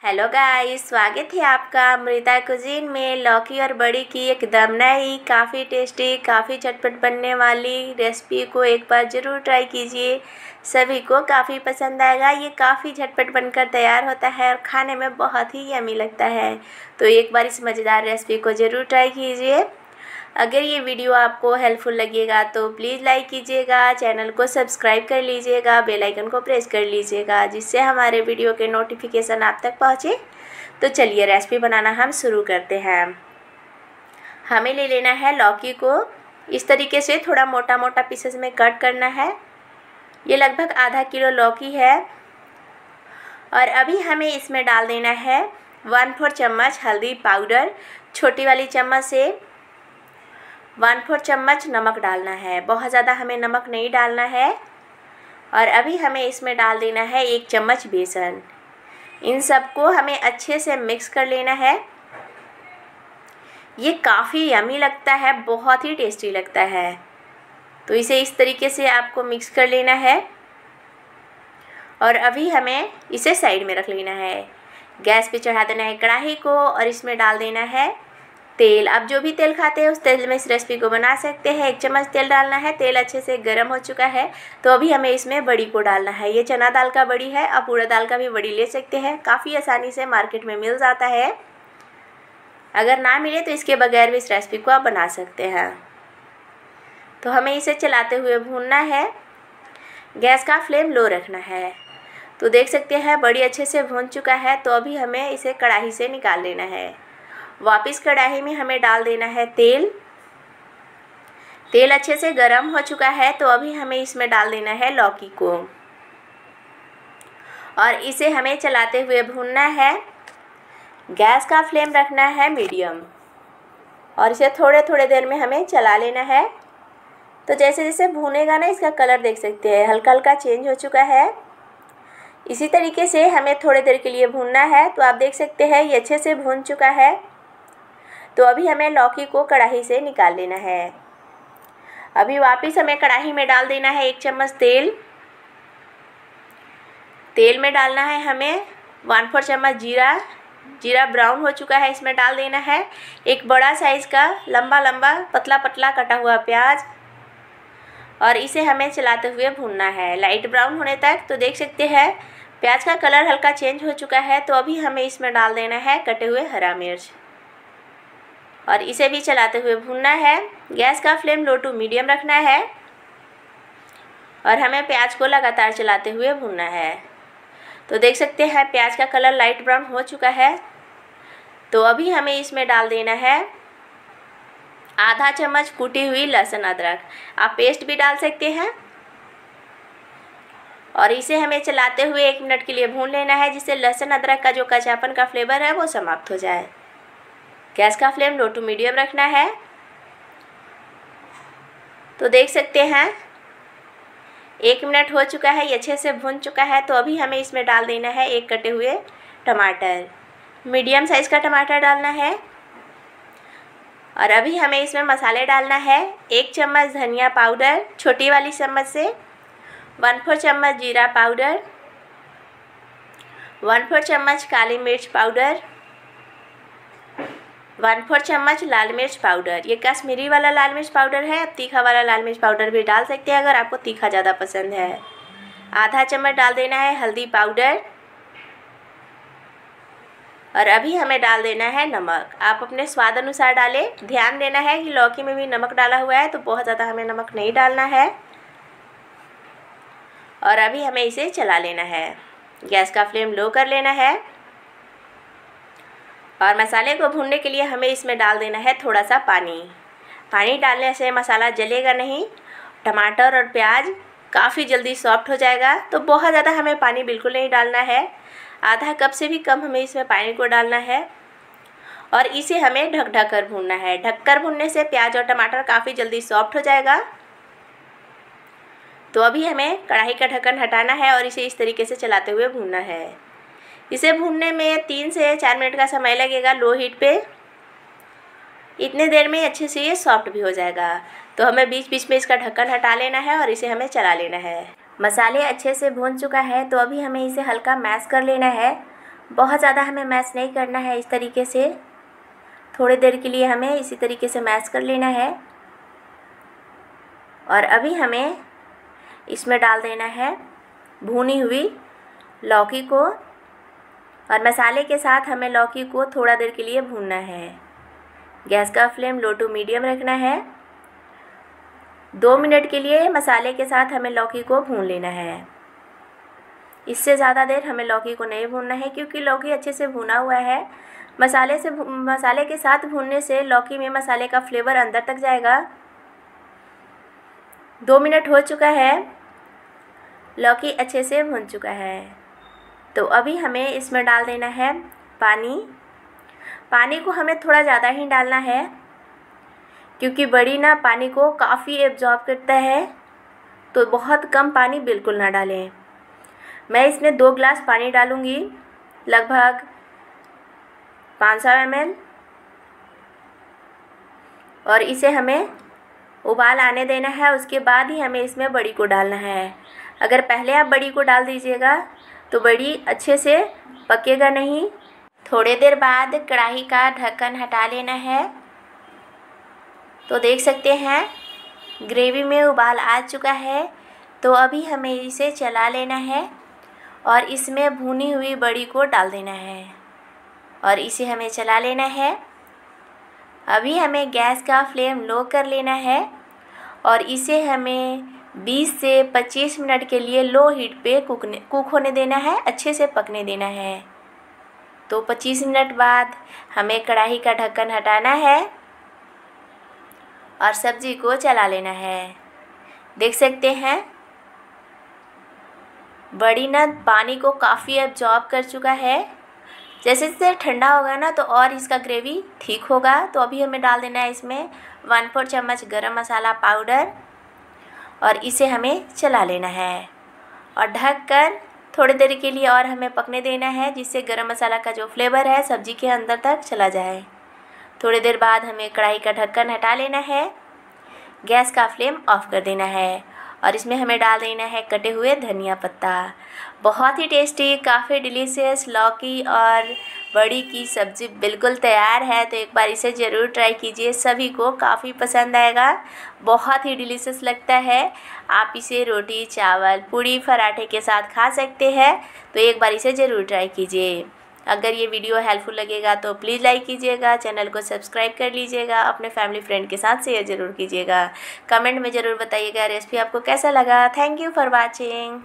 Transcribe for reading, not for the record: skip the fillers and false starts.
Hello guys, स्वागत है आपका अमृता कुजीन में। लौकी और बड़ी की एकदम नई, काफ़ी टेस्टी, काफ़ी झटपट बनने वाली रेसिपी को एक बार ज़रूर ट्राई कीजिए। सभी को काफ़ी पसंद आएगा। ये काफ़ी झटपट बनकर तैयार होता है और खाने में बहुत ही यम्मी लगता है। तो एक बार इस मज़ेदार रेसिपी को ज़रूर ट्राई कीजिए। अगर ये वीडियो आपको हेल्पफुल लगेगा तो प्लीज़ लाइक कीजिएगा, चैनल को सब्सक्राइब कर लीजिएगा, बेल आइकन को प्रेस कर लीजिएगा जिससे हमारे वीडियो के नोटिफिकेशन आप तक पहुँचे। तो चलिए रेसिपी बनाना हम शुरू करते हैं। हमें ले लेना है लौकी को। इस तरीके से थोड़ा मोटा मोटा पीसेस में कट करना है। ये लगभग आधा किलो लौकी है। और अभी हमें इसमें डाल देना है 1/4 चम्मच हल्दी पाउडर। छोटी वाली चम्मच से 1/4 चम्मच नमक डालना है। बहुत ज़्यादा हमें नमक नहीं डालना है। और अभी हमें इसमें डाल देना है 1 चम्मच बेसन। इन सबको हमें अच्छे से मिक्स कर लेना है। ये काफ़ी यम्मी लगता है, बहुत ही टेस्टी लगता है। तो इसे इस तरीके से आपको मिक्स कर लेना है। और अभी हमें इसे साइड में रख लेना है। गैस पे चढ़ा देना है कढ़ाई को और इसमें डाल देना है तेल। आप जो भी तेल खाते हैं उस तेल में इस रेसिपी को बना सकते हैं। 1 चम्मच तेल डालना है। तेल अच्छे से गर्म हो चुका है तो अभी हमें इसमें बड़ी को डालना है। ये चना दाल का बड़ी है, आप उड़द दाल का भी बड़ी ले सकते हैं। काफ़ी आसानी से मार्केट में मिल जाता है। अगर ना मिले तो इसके बगैर भी इस रेसिपी को आप बना सकते हैं। तो हमें इसे चलाते हुए भूनना है। गैस का फ्लेम लो रखना है। तो देख सकते हैं बड़ी अच्छे से भून चुका है। तो अभी हमें इसे कढ़ाई से निकाल लेना है। वापस कढ़ाई में हमें डाल देना है तेल। तेल अच्छे से गर्म हो चुका है तो अभी हमें इसमें डाल देना है लौकी को और इसे हमें चलाते हुए भूनना है। गैस का फ्लेम रखना है मीडियम और इसे थोड़े थोड़े देर में हमें चला लेना है। तो जैसे जैसे भूनेगा ना, इसका कलर देख सकते हैं हल्का हल्का चेंज हो चुका है। इसी तरीके से हमें थोड़ी देर के लिए भूनना है। तो आप देख सकते हैं ये अच्छे से भून चुका है। तो अभी हमें लौकी को कढ़ाई से निकाल लेना है। अभी वापस हमें कढ़ाई में डाल देना है 1 चम्मच तेल। तेल में डालना है हमें 1/4 चम्मच जीरा। जीरा ब्राउन हो चुका है, इसमें डाल देना है एक बड़ा साइज़ का लंबा लंबा पतला पतला कटा हुआ प्याज और इसे हमें चलाते हुए भूनना है लाइट ब्राउन होने तक। तो देख सकते हैं प्याज का कलर हल्का चेंज हो चुका है। तो अभी हमें इसमें डाल देना है कटे हुए हरा मिर्च और इसे भी चलाते हुए भूनना है। गैस का फ्लेम लो टू मीडियम रखना है और हमें प्याज को लगातार चलाते हुए भूनना है। तो देख सकते हैं प्याज का कलर लाइट ब्राउन हो चुका है। तो अभी हमें इसमें डाल देना है आधा चम्मच कूटी हुई लहसुन अदरक। आप पेस्ट भी डाल सकते हैं और इसे हमें चलाते हुए 1 मिनट के लिए भून लेना है जिससे लहसुन अदरक का जो कच्चापन का फ्लेवर है वो समाप्त हो जाए। गैस का फ्लेम लो टू मीडियम रखना है। तो देख सकते हैं 1 मिनट हो चुका है, ये अच्छे से भून चुका है। तो अभी हमें इसमें डाल देना है 1 कटे हुए टमाटर। मीडियम साइज़ का टमाटर डालना है। और अभी हमें इसमें मसाले डालना है 1 चम्मच धनिया पाउडर छोटी वाली चम्मच से, 1/4 चम्मच जीरा पाउडर, 1/4 चम्मच काली मिर्च पाउडर, 1/4 चम्मच लाल मिर्च पाउडर। ये कश्मीरी वाला लाल मिर्च पाउडर है। आप तीखा वाला लाल मिर्च पाउडर भी डाल सकते हैं अगर आपको तीखा ज़्यादा पसंद है। आधा चम्मच डाल देना है हल्दी पाउडर और अभी हमें डाल देना है नमक। आप अपने स्वाद अनुसार डालें। ध्यान देना है कि लौकी में भी नमक डाला हुआ है तो बहुत ज़्यादा हमें नमक नहीं डालना है। और अभी हमें इसे चला लेना है। गैस का फ्लेम लो कर लेना है और मसाले को भूनने के लिए हमें इसमें डाल देना है थोड़ा सा पानी। पानी डालने से मसाला जलेगा नहीं। टमाटर और प्याज काफ़ी जल्दी सॉफ्ट हो जाएगा। तो बहुत ज़्यादा हमें पानी बिल्कुल नहीं डालना है। आधा कप से भी कम हमें इसमें पानी को डालना है और इसे हमें ढक ढक कर भूनना है। ढककर भूनने से प्याज और टमाटर काफ़ी जल्दी सॉफ्ट हो जाएगा। तो अभी हमें कढ़ाई का ढक्कन हटाना है और इसे इस तरीके से चलाते हुए भूनना है। इसे भूनने में 3 से 4 मिनट का समय लगेगा लो हीट पे। इतने देर में अच्छे से ये सॉफ्ट भी हो जाएगा। तो हमें बीच बीच में इसका ढक्कन हटा लेना है और इसे हमें चला लेना है। मसाले अच्छे से भून चुका है तो अभी हमें इसे हल्का मैश कर लेना है बहुत ज़्यादा हमें मैश नहीं करना है, इस तरीके से थोड़ी देर के लिए हमें इसी तरीके से मैश कर लेना है। और अभी हमें इसमें डाल देना है भुनी हुई लौकी को, और मसाले के साथ हमें लौकी को थोड़ा देर के लिए भूनना है। गैस का फ्लेम लो टू मीडियम रखना है। 2 मिनट के लिए मसाले के साथ हमें लौकी को भून लेना है। इससे ज़्यादा देर हमें लौकी को नहीं भूनना है, क्योंकि लौकी अच्छे से भुना हुआ है। मसाले के साथ भूनने से लौकी में मसाले का फ्लेवर अंदर तक जाएगा। 2 मिनट हो चुका है, लौकी अच्छे से भुन चुका है। तो अभी हमें इसमें डाल देना है पानी। पानी को हमें थोड़ा ज़्यादा ही डालना है, क्योंकि बड़ी ना पानी को काफ़ी एब्जॉर्ब करता है, तो बहुत कम पानी बिल्कुल ना डालें। मैं इसमें 2 गिलास पानी डालूँगी, लगभग 500 ml, और इसे हमें उबाल आने देना है। उसके बाद ही हमें इसमें बड़ी को डालना है। अगर पहले आप बड़ी को डाल दीजिएगा तो बड़ी अच्छे से पकेगा नहीं। थोड़ी देर बाद कढ़ाई का ढक्कन हटा लेना है। तो देख सकते हैं ग्रेवी में उबाल आ चुका है। तो अभी हमें इसे चला लेना है और इसमें भुनी हुई बड़ी को डाल देना है और इसे हमें चला लेना है। अभी हमें गैस का फ्लेम लो कर लेना है और इसे हमें 20 से 25 मिनट के लिए लो हीट पे कुक होने देना है, अच्छे से पकने देना है। तो 25 मिनट बाद हमें कढ़ाई का ढक्कन हटाना है और सब्ज़ी को चला लेना है। देख सकते हैं बड़ी ना पानी को काफ़ी एब्जॉर्ब कर चुका है। जैसे जैसे ठंडा होगा ना तो और इसका ग्रेवी ठीक होगा। तो अभी हमें डाल देना है इसमें 1/4 चम्मच गरम मसाला पाउडर और इसे हमें चला लेना है और ढककर थोड़ी देर के लिए और हमें पकने देना है, जिससे गरम मसाला का जो फ्लेवर है सब्ज़ी के अंदर तक चला जाए। थोड़ी देर बाद हमें कढ़ाई का ढक्कन हटा लेना है, गैस का फ्लेम ऑफ कर देना है और इसमें हमें डाल देना है कटे हुए धनिया पत्ता। बहुत ही टेस्टी, काफ़ी डिलीशियस लौकी और बड़ी की सब्ज़ी बिल्कुल तैयार है। तो एक बार इसे ज़रूर ट्राई कीजिए, सभी को काफ़ी पसंद आएगा। बहुत ही डिलीशियस लगता है। आप इसे रोटी, चावल, पूड़ी, पराठे के साथ खा सकते हैं। तो एक बार इसे ज़रूर ट्राई कीजिए। अगर ये वीडियो हेल्पफुल लगेगा तो प्लीज़ लाइक कीजिएगा, चैनल को सब्सक्राइब कर लीजिएगा, अपने फैमिली फ्रेंड के साथ शेयर ज़रूर कीजिएगा। कमेंट में ज़रूर बताइएगा रेसिपी आपको कैसा लगा। Thank you for watching.